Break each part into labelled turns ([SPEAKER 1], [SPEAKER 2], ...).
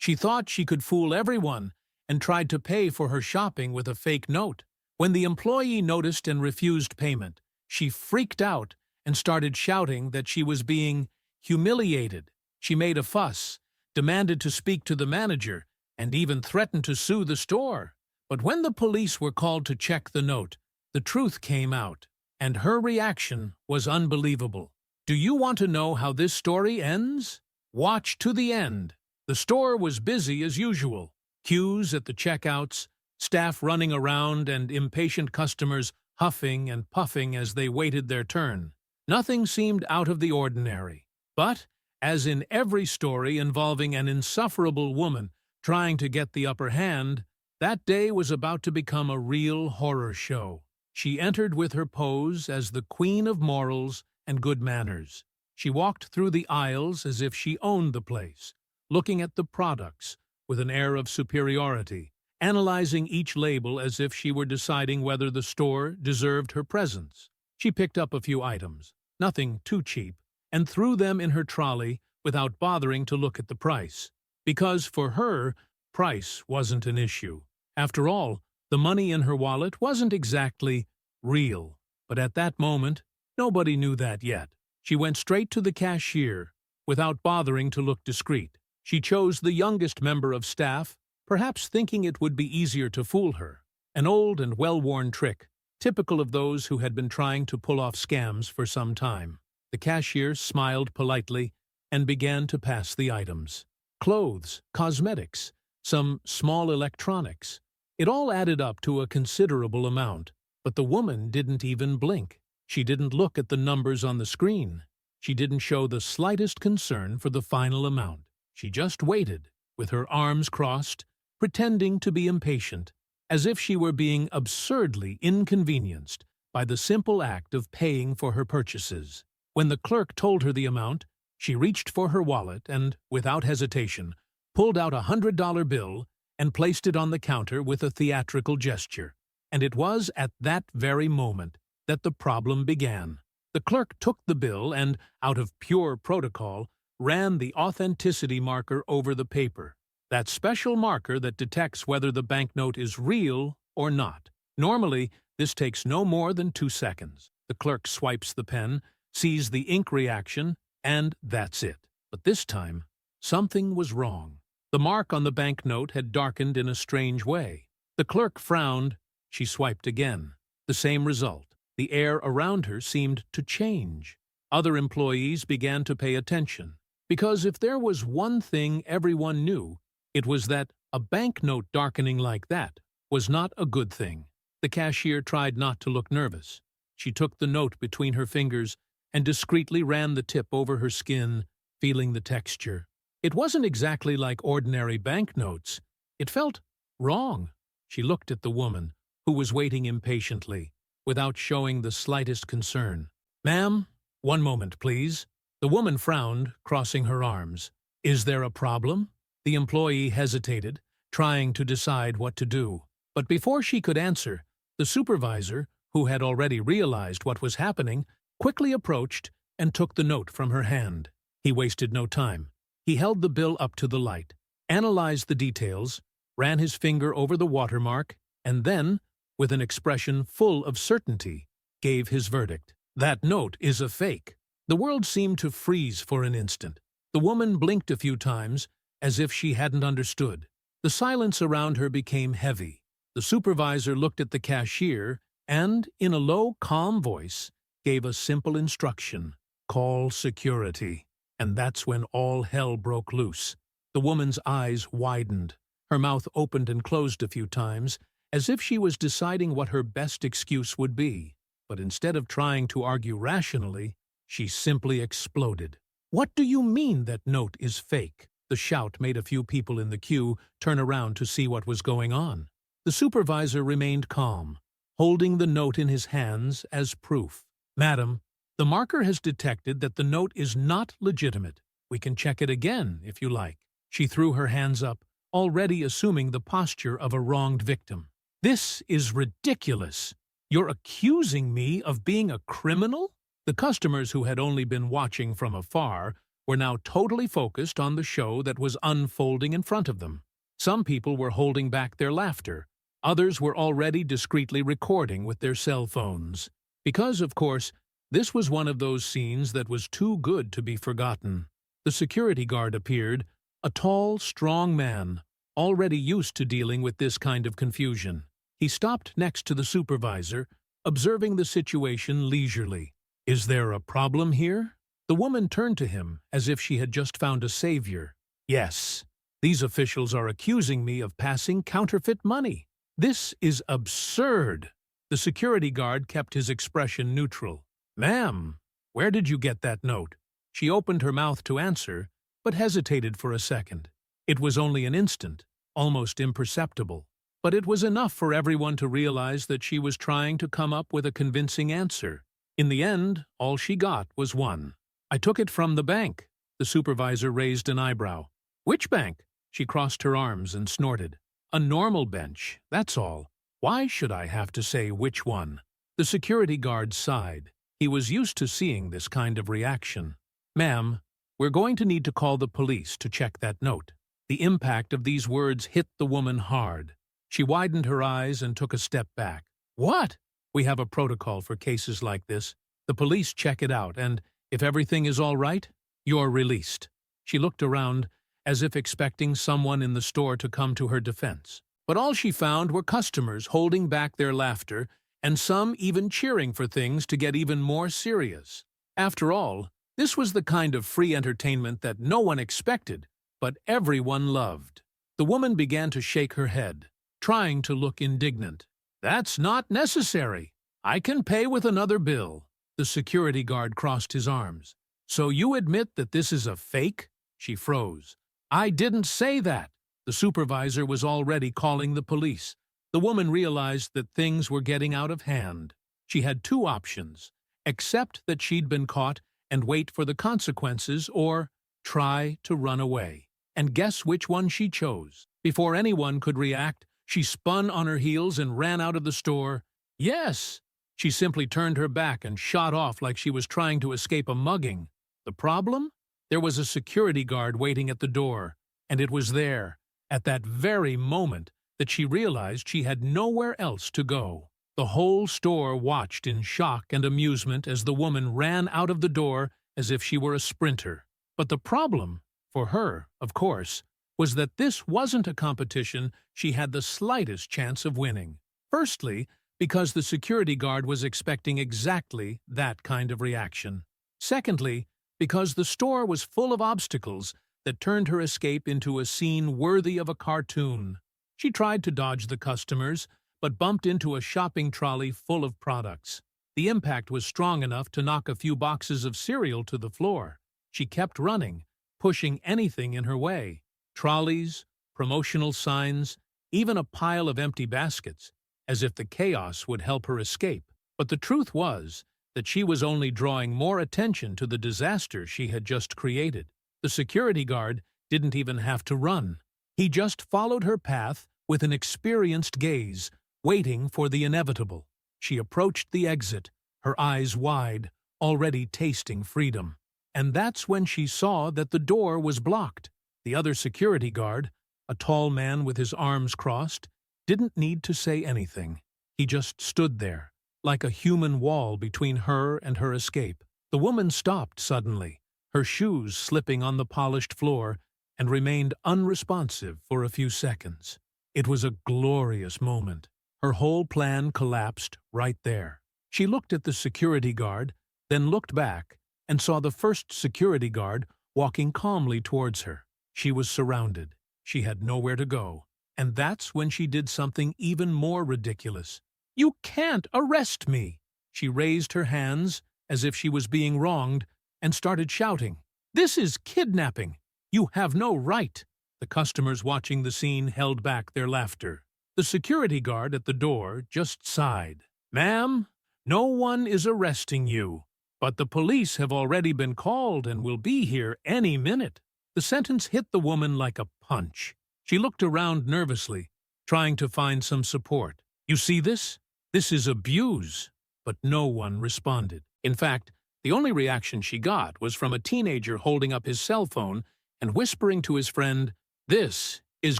[SPEAKER 1] She thought she could fool everyone and tried to pay for her shopping with a fake note. When the employee noticed and refused payment, she freaked out and started shouting that she was being humiliated. She made a fuss, demanded to speak to the manager, and even threatened to sue the store. But when the police were called to check the note, the truth came out, and her reaction was unbelievable. Do you want to know how this story ends? Watch to the end. The store was busy as usual. Queues at the checkouts, staff running around, and impatient customers huffing and puffing as they waited their turn. Nothing seemed out of the ordinary. But, as in every story involving an insufferable woman trying to get the upper hand, that day was about to become a real horror show. She entered with her pose as the queen of morals and good manners. She walked through the aisles as if she owned the place, looking at the products with an air of superiority, analyzing each label as if she were deciding whether the store deserved her presence. She picked up a few items, nothing too cheap, and threw them in her trolley without bothering to look at the price. Because for her, price wasn't an issue. After all, the money in her wallet wasn't exactly real. But at that moment, nobody knew that yet. She went straight to the cashier, without bothering to look discreet. She chose the youngest member of staff, perhaps thinking it would be easier to fool her. An old and well-worn trick, typical of those who had been trying to pull off scams for some time. The cashier smiled politely and began to pass the items. Clothes, cosmetics, some small electronics. It all added up to a considerable amount, but the woman didn't even blink. She didn't look at the numbers on the screen. She didn't show the slightest concern for the final amount. She just waited, with her arms crossed, pretending to be impatient, as if she were being absurdly inconvenienced by the simple act of paying for her purchases. When the clerk told her the amount, she reached for her wallet and, without hesitation, pulled out a $100 bill and placed it on the counter with a theatrical gesture. And it was at that very moment that the problem began. The clerk took the bill and, out of pure protocol, ran the authenticity marker over the paper, that special marker that detects whether the banknote is real or not. Normally, this takes no more than 2 seconds. The clerk swipes the pen, sees the ink reaction, and that's it. But this time, something was wrong. The mark on the banknote had darkened in a strange way. The clerk frowned. She swiped again. The same result. The air around her seemed to change. Other employees began to pay attention, because if there was one thing everyone knew, it was that a banknote darkening like that was not a good thing. The cashier tried not to look nervous. She took the note between her fingers and discreetly ran the tip over her skin, feeling the texture. It wasn't exactly like ordinary banknotes. It felt wrong. She looked at the woman, who was waiting impatiently, without showing the slightest concern. "Ma'am, one moment, please." The woman frowned, crossing her arms. "Is there a problem?" The employee hesitated, trying to decide what to do. But before she could answer, the supervisor, who had already realized what was happening, quickly approached and took the note from her hand. He wasted no time. He held the bill up to the light, analyzed the details, ran his finger over the watermark, and then, with an expression full of certainty, gave his verdict. "That note is a fake." The world seemed to freeze for an instant. The woman blinked a few times, as if she hadn't understood. The silence around her became heavy. The supervisor looked at the cashier and, in a low, calm voice, gave a simple instruction: "Call security." And that's when all hell broke loose. The woman's eyes widened. Her mouth opened and closed a few times, as if she was deciding what her best excuse would be. But instead of trying to argue rationally, she simply exploded. "What do you mean that note is fake?" The shout made a few people in the queue turn around to see what was going on. The supervisor remained calm, holding the note in his hands as proof. "Madam, the marker has detected that the note is not legitimate. We can check it again, if you like." She threw her hands up, already assuming the posture of a wronged victim. "This is ridiculous. You're accusing me of being a criminal?" The customers, who had only been watching from afar, were now totally focused on the show that was unfolding in front of them. Some people were holding back their laughter. Others were already discreetly recording with their cell phones. Because, of course, this was one of those scenes that was too good to be forgotten. The security guard appeared, a tall, strong man, already used to dealing with this kind of confusion. He stopped next to the supervisor, observing the situation leisurely. "Is there a problem here?" The woman turned to him as if she had just found a savior. "Yes, these officials are accusing me of passing counterfeit money. This is absurd." The security guard kept his expression neutral. "Ma'am, where did you get that note?" She opened her mouth to answer, but hesitated for a second. It was only an instant, almost imperceptible, but it was enough for everyone to realize that she was trying to come up with a convincing answer. In the end, all she got was one. "I took it from the bank." The supervisor raised an eyebrow. "Which bank?" She crossed her arms and snorted. "A normal bench, that's all. Why should I have to say which one?" The security guard sighed. He was used to seeing this kind of reaction. "Ma'am, we're going to need to call the police to check that note." The impact of these words hit the woman hard. She widened her eyes and took a step back. "What?" "We have a protocol for cases like this. The police check it out, and if everything is all right, you're released." She looked around, as if expecting someone in the store to come to her defense. But all she found were customers holding back their laughter, and some even cheering for things to get even more serious. After all, this was the kind of free entertainment that no one expected, but everyone loved. The woman began to shake her head, trying to look indignant. "That's not necessary. I can pay with another bill." The security guard crossed his arms. "So you admit that this is a fake?" She froze. "I didn't say that." The supervisor was already calling the police. The woman realized that things were getting out of hand. She had two options: accept that she'd been caught and wait for the consequences, or try to run away. And guess which one she chose. Before anyone could react, she spun on her heels and ran out of the store. Yes! She simply turned her back and shot off like she was trying to escape a mugging. The problem? There was a security guard waiting at the door, and it was there, at that very moment, that she realized she had nowhere else to go. The whole store watched in shock and amusement as the woman ran out of the door as if she were a sprinter. But the problem, for her, of course, was that this wasn't a competition she had the slightest chance of winning. Firstly, because the security guard was expecting exactly that kind of reaction. Secondly, because the store was full of obstacles that turned her escape into a scene worthy of a cartoon. She tried to dodge the customers, but bumped into a shopping trolley full of products. The impact was strong enough to knock a few boxes of cereal to the floor. She kept running, pushing anything in her way. Trolleys, promotional signs, even a pile of empty baskets, as if the chaos would help her escape. But the truth was that she was only drawing more attention to the disaster she had just created. The security guard didn't even have to run. He just followed her path with an experienced gaze, waiting for the inevitable. She approached the exit, her eyes wide, already tasting freedom. And that's when she saw that the door was blocked. The other security guard, a tall man with his arms crossed, didn't need to say anything. He just stood there, like a human wall between her and her escape. The woman stopped suddenly, her shoes slipping on the polished floor, and remained unresponsive for a few seconds. It was a glorious moment. Her whole plan collapsed right there. She looked at the security guard, then looked back, and saw the first security guard walking calmly towards her. She was surrounded. She had nowhere to go. And that's when she did something even more ridiculous. "You can't arrest me!" She raised her hands as if she was being wronged and started shouting, "This is kidnapping! You have no right!" The customers watching the scene held back their laughter. The security guard at the door just sighed. "Ma'am, no one is arresting you, but the police have already been called and will be here any minute." The sentence hit the woman like a punch. She looked around nervously, trying to find some support. "You see this? This is abuse." But no one responded. In fact, The only reaction she got was from a teenager holding up his cell phone and whispering to his friend, "This is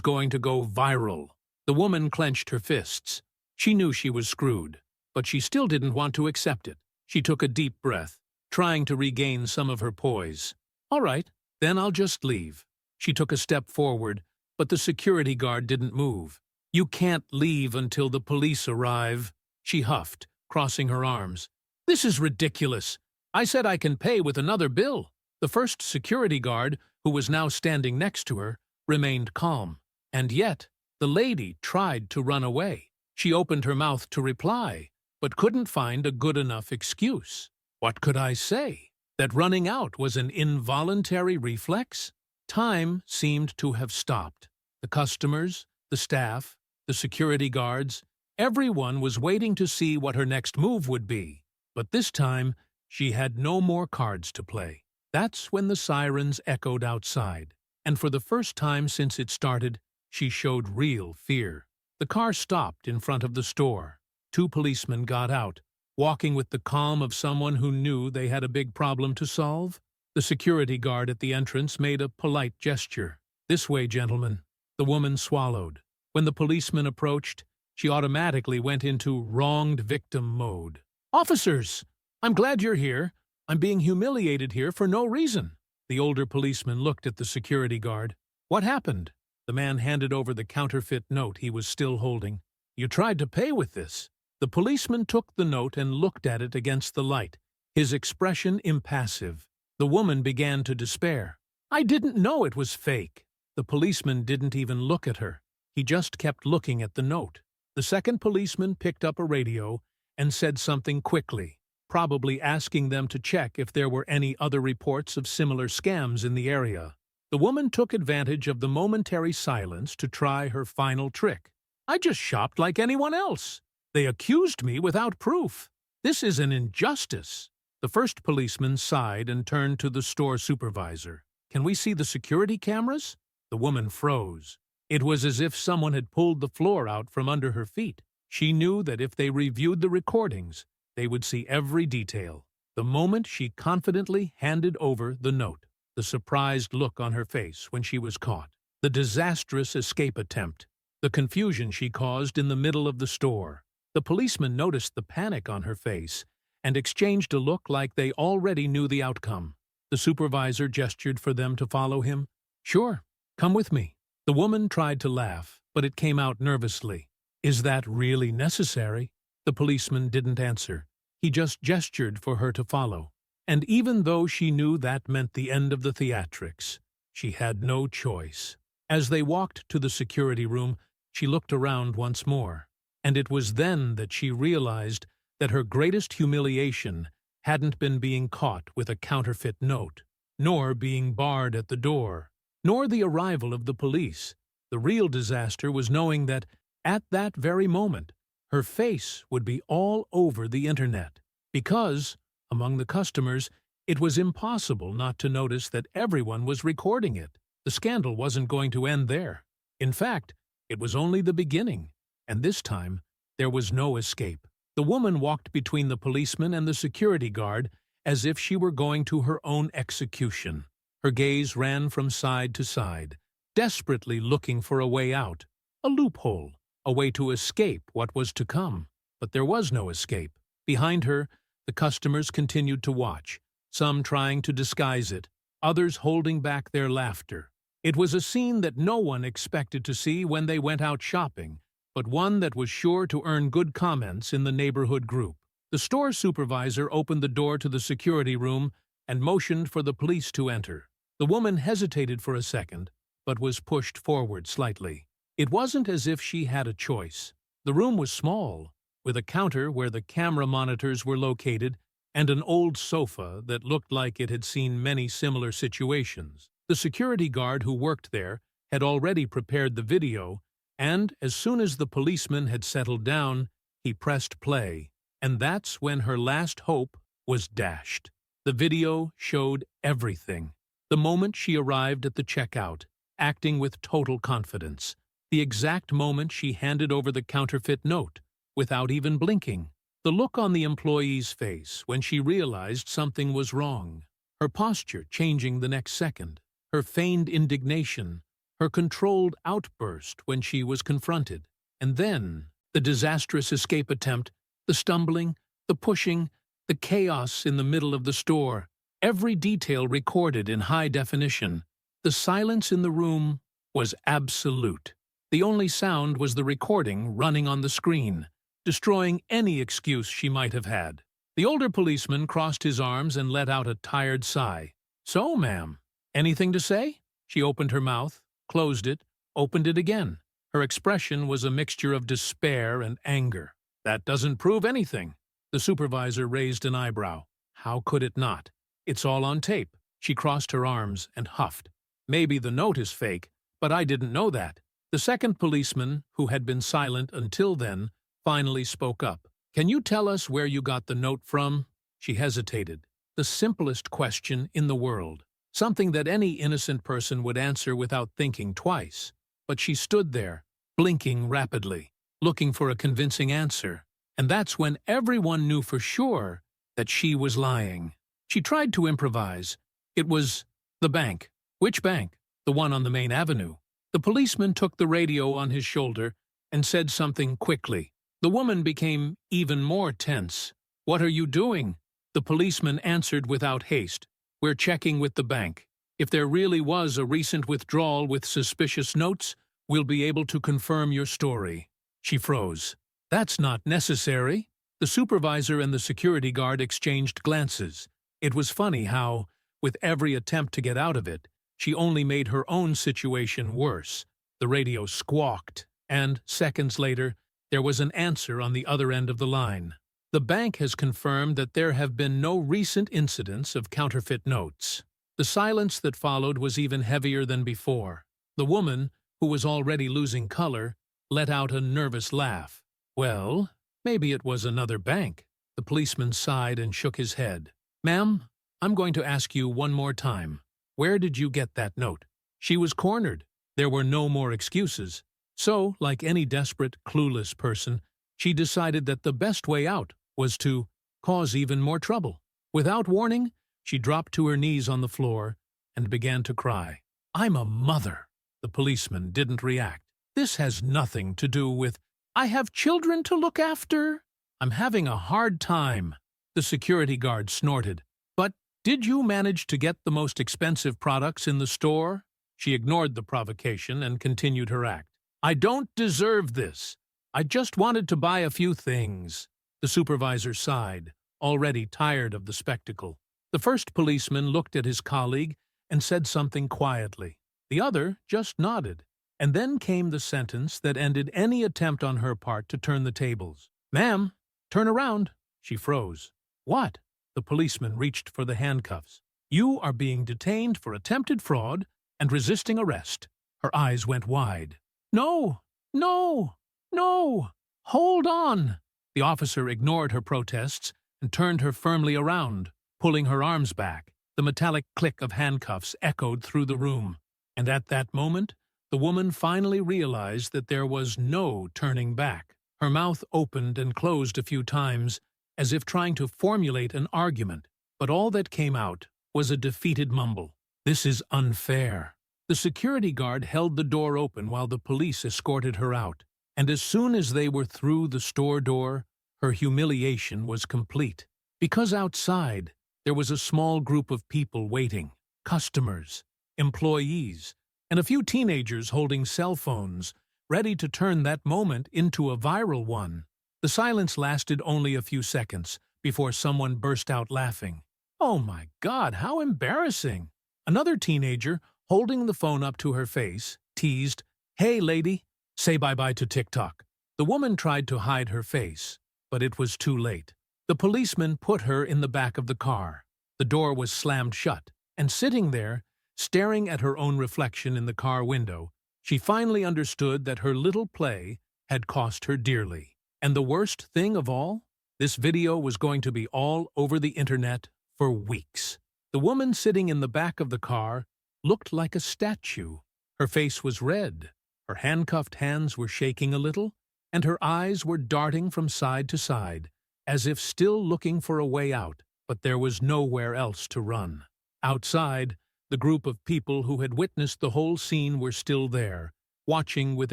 [SPEAKER 1] going to go viral." The woman clenched her fists. She knew she was screwed, but she still didn't want to accept it. She took a deep breath, trying to regain some of her poise. "All right, then I'll just leave." She took a step forward, but the security guard didn't move. "You can't leave until the police arrive," she huffed, crossing her arms. "This is ridiculous. I said I can pay with another bill." The first security guard, who was now standing next to her, remained calm. And yet, the lady tried to run away. She opened her mouth to reply, but couldn't find a good enough excuse. What could I say? That running out was an involuntary reflex? Time seemed to have stopped. The customers, the staff, the security guards, everyone was waiting to see what her next move would be. But this time, she had no more cards to play. That's when the sirens echoed outside, and for the first time since it started, she showed real fear. The car stopped in front of the store. 2 policemen got out, walking with the calm of someone who knew they had a big problem to solve. The security guard at the entrance made a polite gesture. "This way, gentlemen." The woman swallowed. When the policeman approached, she automatically went into wronged victim mode. "Officers! I'm glad you're here. I'm being humiliated here for no reason." The older policeman looked at the security guard. "What happened?" The man handed over the counterfeit note he was still holding. "You tried to pay with this." The policeman took the note and looked at it against the light, his expression impassive. The woman began to despair. "I didn't know it was fake." The policeman didn't even look at her. He just kept looking at the note. The second policeman picked up a radio and said something quickly, probably asking them to check if there were any other reports of similar scams in the area. The woman took advantage of the momentary silence to try her final trick. "I just shopped like anyone else. They accused me without proof. This is an injustice." The first policeman sighed and turned to the store supervisor. "Can we see the security cameras?" The woman froze. It was as if someone had pulled the floor out from under her feet. She knew that if they reviewed the recordings, they would see every detail. The moment she confidently handed over the note, the surprised look on her face when she was caught, the disastrous escape attempt, the confusion she caused in the middle of the store. The policeman noticed the panic on her face and exchanged a look like they already knew the outcome. The supervisor gestured for them to follow him. "Sure, come with me." The woman tried to laugh, but it came out nervously. "Is that really necessary?" The policeman didn't answer. He just gestured for her to follow. And even though she knew that meant the end of the theatrics, she had no choice. As they walked to the security room, she looked around once more. And it was then that she realized that her greatest humiliation hadn't been being caught with a counterfeit note, nor being barred at the door, nor the arrival of the police. The real disaster was knowing that, at that very moment, her face would be all over the internet. Because, among the customers, it was impossible not to notice that everyone was recording it. The scandal wasn't going to end there. In fact, it was only the beginning. And this time, there was no escape. The woman walked between the policeman and the security guard as if she were going to her own execution. Her gaze ran from side to side, desperately looking for a way out, a loophole, a way to escape what was to come. But there was no escape. Behind her, the customers continued to watch, some trying to disguise it, others holding back their laughter. It was a scene that no one expected to see when they went out shopping, but one that was sure to earn good comments in the neighborhood group. The store supervisor opened the door to the security room and motioned for the police to enter. The woman hesitated for a second, but was pushed forward slightly. It wasn't as if she had a choice. The room was small, with a counter where the camera monitors were located and an old sofa that looked like it had seen many similar situations. The security guard who worked there had already prepared the video, and as soon as the policeman had settled down, he pressed play. And that's when her last hope was dashed. The video showed everything. The moment she arrived at the checkout, acting with total confidence. The exact moment she handed over the counterfeit note, without even blinking. The look on the employee's face when she realized something was wrong, her posture changing the next second, her feigned indignation, her controlled outburst when she was confronted, and then the disastrous escape attempt, the stumbling, the pushing, the chaos in the middle of the store, every detail recorded in high definition. The silence in the room was absolute. The only sound was the recording running on the screen, destroying any excuse she might have had. The older policeman crossed his arms and let out a tired sigh. "So, ma'am, anything to say?" She opened her mouth, closed it, opened it again. Her expression was a mixture of despair and anger. "That doesn't prove anything." The supervisor raised an eyebrow. "How could it not? It's all on tape." She crossed her arms and huffed. "Maybe the note is fake, but I didn't know that." The second policeman, who had been silent until then, finally spoke up. "Can you tell us where you got the note from?" She hesitated. The simplest question in the world. Something that any innocent person would answer without thinking twice. But she stood there, blinking rapidly, looking for a convincing answer. And that's when everyone knew for sure that she was lying. She tried to improvise. "It was the bank." "Which bank?" "The one on the main avenue." The policeman took the radio on his shoulder and said something quickly. The woman became even more tense. "What are you doing?" The policeman answered without haste. "We're checking with the bank. If there really was a recent withdrawal with suspicious notes, we'll be able to confirm your story." She froze. "That's not necessary." The supervisor and the security guard exchanged glances. It was funny how, with every attempt to get out of it, she only made her own situation worse. The radio squawked, and, seconds later, there was an answer on the other end of the line. "The bank has confirmed that there have been no recent incidents of counterfeit notes." The silence that followed was even heavier than before. The woman, who was already losing color, let out a nervous laugh. "Well, maybe it was another bank." The policeman sighed and shook his head. "Ma'am, I'm going to ask you one more time. Where did you get that note?" She was cornered. There were no more excuses. So, like any desperate, clueless person, she decided that the best way out was to cause even more trouble. Without warning, she dropped to her knees on the floor and began to cry. "I'm a mother." The policeman didn't react. "This has nothing to do with, I have children to look after. I'm having a hard time." The security guard snorted. "But did you manage to get the most expensive products in the store?" She ignored the provocation and continued her act. "I don't deserve this. I just wanted to buy a few things." The supervisor sighed, already tired of the spectacle. The first policeman looked at his colleague and said something quietly. The other just nodded. And then came the sentence that ended any attempt on her part to turn the tables. "Ma'am, turn around." She froze. "What?" The policeman reached for the handcuffs. "You are being detained for attempted fraud and resisting arrest." Her eyes went wide. "No, no, no, hold on." The officer ignored her protests and turned her firmly around, pulling her arms back. The metallic click of handcuffs echoed through the room. And at that moment, the woman finally realized that there was no turning back. Her mouth opened and closed a few times, as if trying to formulate an argument, but all that came out was a defeated mumble. "This is unfair." The security guard held the door open while the police escorted her out, and as soon as they were through the store door, her humiliation was complete. Because outside, there was a small group of people waiting, customers, employees, and a few teenagers holding cell phones, ready to turn that moment into a viral one. The silence lasted only a few seconds before someone burst out laughing. "Oh my God, how embarrassing!" Another teenager, holding the phone up to her face, teased, "Hey, lady, say bye-bye to TikTok." The woman tried to hide her face, but it was too late. The policeman put her in the back of the car. The door was slammed shut, and sitting there, staring at her own reflection in the car window, she finally understood that her little play had cost her dearly. And the worst thing of all? This video was going to be all over the internet for weeks. The woman sitting in the back of the car looked like a statue. Her face was red, her handcuffed hands were shaking a little, and her eyes were darting from side to side, as if still looking for a way out, but there was nowhere else to run. Outside, the group of people who had witnessed the whole scene were still there, watching with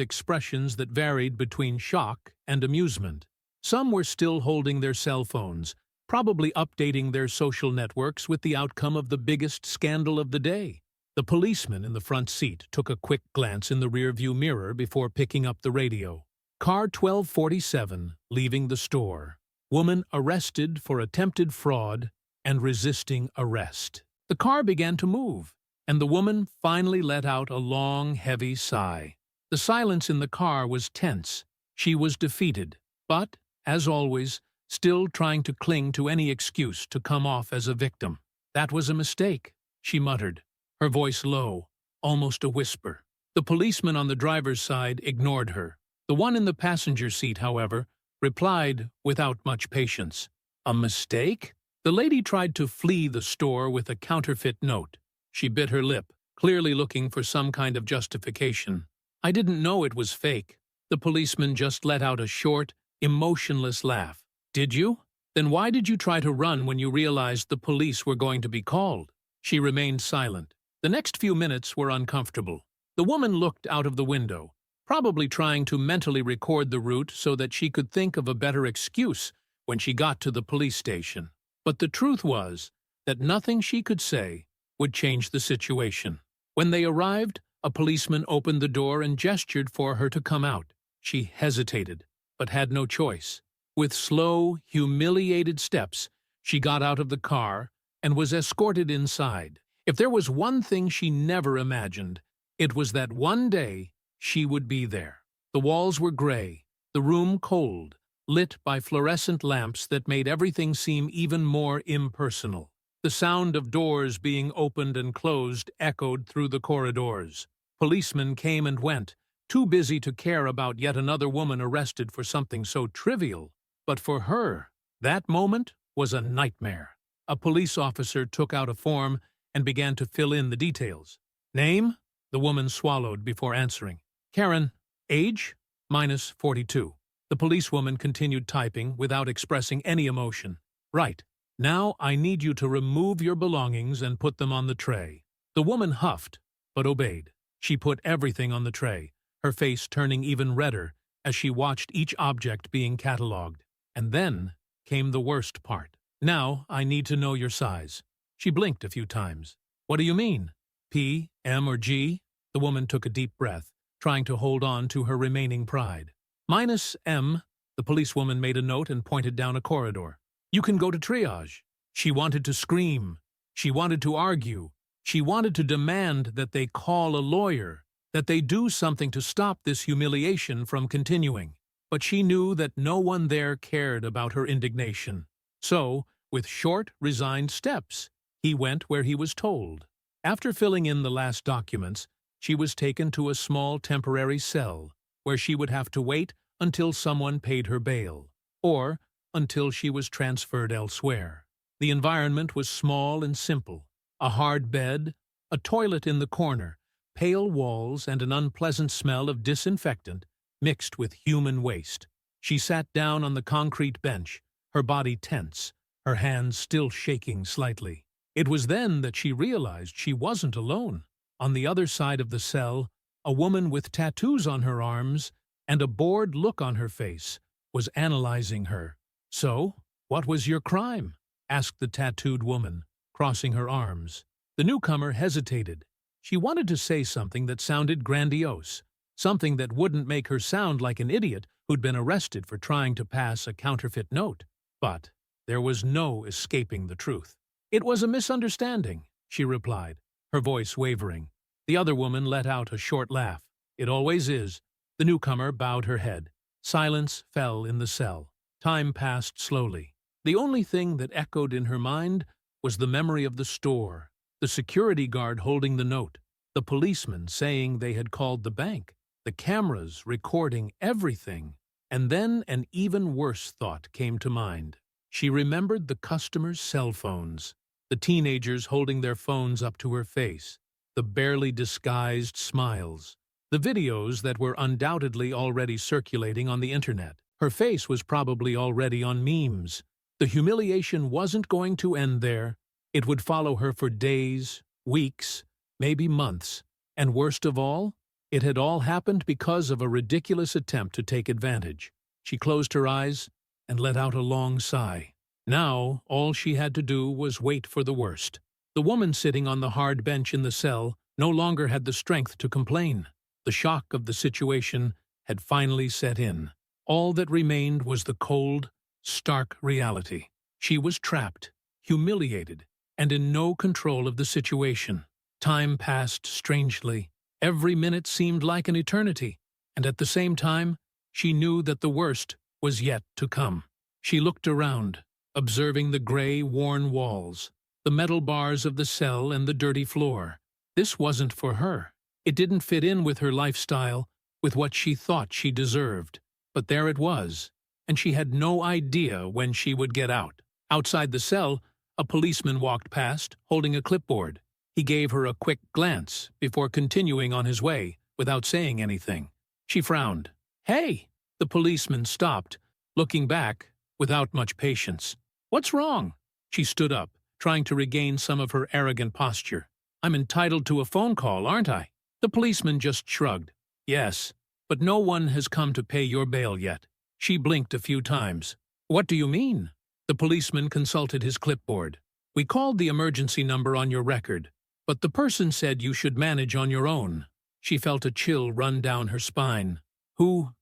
[SPEAKER 1] expressions that varied between shock and amusement. Some were still holding their cell phones, probably updating their social networks with the outcome of the biggest scandal of the day. The policeman in the front seat took a quick glance in the rearview mirror before picking up the radio. Car 1247, leaving the store. Woman arrested for attempted fraud and resisting arrest. The car began to move, and the woman finally let out a long, heavy sigh. The silence in the car was tense. She was defeated, but, as always, still trying to cling to any excuse to come off as a victim. "That was a mistake," she muttered, her voice low, almost a whisper. The policeman on the driver's side ignored her. The one in the passenger seat, however, replied without much patience. "A mistake?" The lady tried to flee the store with a counterfeit note. She bit her lip, clearly looking for some kind of justification. "I didn't know it was fake." The policeman just let out a short, emotionless laugh. "Did you? Then why did you try to run when you realized the police were going to be called?" She remained silent. The next few minutes were uncomfortable. The woman looked out of the window, probably trying to mentally record the route so that she could think of a better excuse when she got to the police station. But the truth was that nothing she could say would change the situation. When they arrived, a policeman opened the door and gestured for her to come out. She hesitated, but had no choice. With slow, humiliated steps, she got out of the car and was escorted inside. If there was one thing she never imagined, it was that one day she would be there. The walls were gray, the room cold, lit by fluorescent lamps that made everything seem even more impersonal. The sound of doors being opened and closed echoed through the corridors. Policemen came and went, too busy to care about yet another woman arrested for something so trivial. But for her, that moment was a nightmare. A police officer took out a form and began to fill in the details. "Name?" The woman swallowed before answering. "Karen. Age? -42. The policewoman continued typing without expressing any emotion. "Right. Now I need you to remove your belongings and put them on the tray." The woman huffed, but obeyed. She put everything on the tray, her face turning even redder as she watched each object being catalogued. And then came the worst part. "Now I need to know your size." She blinked a few times. "What do you mean? P, M, or G?" The woman took a deep breath, trying to hold on to her remaining pride. "-M." The policewoman made a note and pointed down a corridor. "You can go to triage." She wanted to scream. She wanted to argue. She wanted to demand that they call a lawyer, that they do something to stop this humiliation from continuing. But she knew that no one there cared about her indignation. So, with short, resigned steps, he went where he was told. After filling in the last documents, she was taken to a small temporary cell, where she would have to wait until someone paid her bail, or until she was transferred elsewhere. The environment was small and simple. A hard bed, a toilet in the corner, pale walls, and an unpleasant smell of disinfectant mixed with human waste. She sat down on the concrete bench, her body tense, her hands still shaking slightly. It was then that she realized she wasn't alone. On the other side of the cell, a woman with tattoos on her arms and a bored look on her face was analyzing her. "So, what was your crime?" asked the tattooed woman, crossing her arms. The newcomer hesitated. She wanted to say something that sounded grandiose, something that wouldn't make her sound like an idiot who'd been arrested for trying to pass a counterfeit note. But there was no escaping the truth. "It was a misunderstanding," she replied, her voice wavering. The other woman let out a short laugh. "It always is." The newcomer bowed her head. Silence fell in the cell. Time passed slowly. The only thing that echoed in her mind was the memory of the store, the security guard holding the note, the policeman saying they had called the bank, the cameras recording everything. And then an even worse thought came to mind. She remembered the customers' cell phones, the teenagers holding their phones up to her face, the barely disguised smiles, the videos that were undoubtedly already circulating on the internet. Her face was probably already on memes, The humiliation wasn't going to end there. It would follow her for days, weeks, maybe months. And worst of all, it had all happened because of a ridiculous attempt to take advantage. She closed her eyes and let out a long sigh. Now, all she had to do was wait for the worst. The woman sitting on the hard bench in the cell no longer had the strength to complain. The shock of the situation had finally set in. All that remained was the cold, stark reality. She was trapped, humiliated, and in no control of the situation. Time passed strangely. Every minute seemed like an eternity, and at the same time, she knew that the worst was yet to come. She looked around, observing the gray, worn walls, the metal bars of the cell and the dirty floor. This wasn't for her. It didn't fit in with her lifestyle, with what she thought she deserved. But there it was, and she had no idea when she would get out. Outside the cell, a policeman walked past, holding a clipboard. He gave her a quick glance before continuing on his way, without saying anything. She frowned. "Hey!" The policeman stopped, looking back without much patience. "What's wrong?" She stood up, trying to regain some of her arrogant posture. "I'm entitled to a phone call, aren't I?" The policeman just shrugged. "Yes, but no one has come to pay your bail yet." She blinked a few times. "What do you mean?" The policeman consulted his clipboard. "We called the emergency number on your record, but the person said you should manage on your own." She felt a chill run down her spine. Who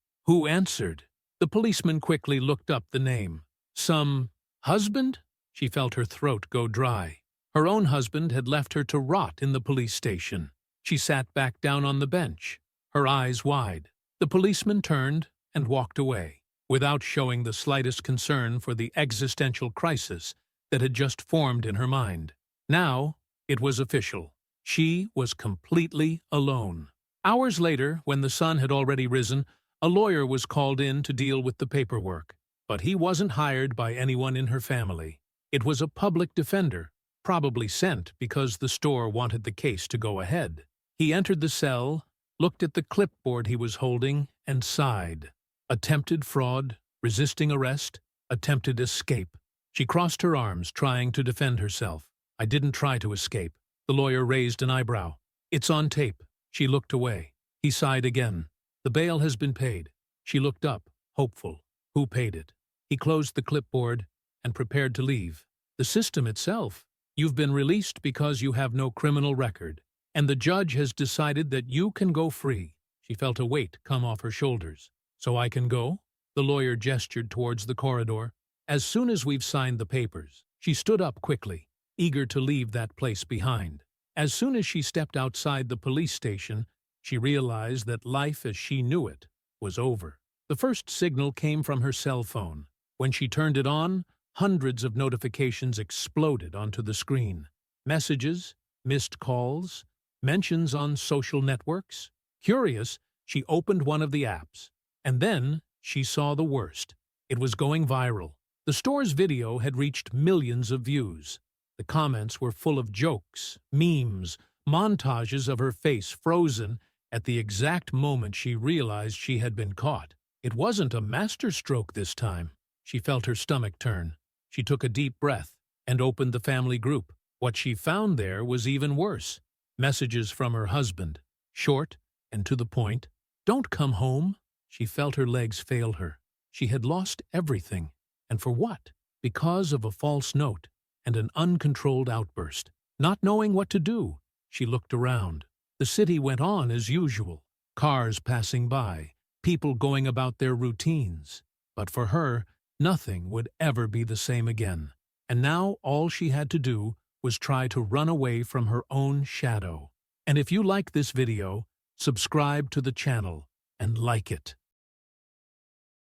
[SPEAKER 1] answered? The policeman quickly looked up the name. Some husband? She felt her throat go dry. Her own husband had left her to rot in the police station. She sat back down on the bench, her eyes wide. The policeman turned and walked away, without showing the slightest concern for the existential crisis that had just formed in her mind. Now, it was official. She was completely alone. Hours later, when the sun had already risen, a lawyer was called in to deal with the paperwork. But he wasn't hired by anyone in her family. It was a public defender, probably sent because the store wanted the case to go ahead. He entered the cell, looked at the clipboard he was holding, and sighed. Attempted fraud, resisting arrest, attempted escape. She crossed her arms, trying to defend herself. "I didn't try to escape." The lawyer raised an eyebrow. "It's on tape." She looked away. He sighed again. "The bail has been paid." She looked up, hopeful. Who paid it? He closed the clipboard and prepared to leave. "The system itself. You've been released because you have no criminal record, and the judge has decided that you can go free." She felt a weight come off her shoulders. "So I can go?" The lawyer gestured towards the corridor. "As soon as we've signed the papers." She stood up quickly, eager to leave that place behind. As soon as she stepped outside the police station, she realized that life as she knew it was over. The first signal came from her cell phone. When she turned it on, hundreds of notifications exploded onto the screen. Messages, missed calls, mentions on social networks. Curious, she opened one of the apps. And then she saw the worst. It was going viral. The store's video had reached millions of views. The comments were full of jokes, memes, montages of her face frozen at the exact moment she realized she had been caught. It wasn't a masterstroke this time. She felt her stomach turn. She took a deep breath and opened the family group. What she found there was even worse. Messages from her husband, short and to the point. "Don't come home." She felt her legs fail her. She had lost everything. And for what? Because of a false note and an uncontrolled outburst. Not knowing what to do, she looked around. The city went on as usual. Cars passing by, people going about their routines. But for her, nothing would ever be the same again. And now all she had to do was try to run away from her own shadow. And if you like this video, subscribe to the channel and like it.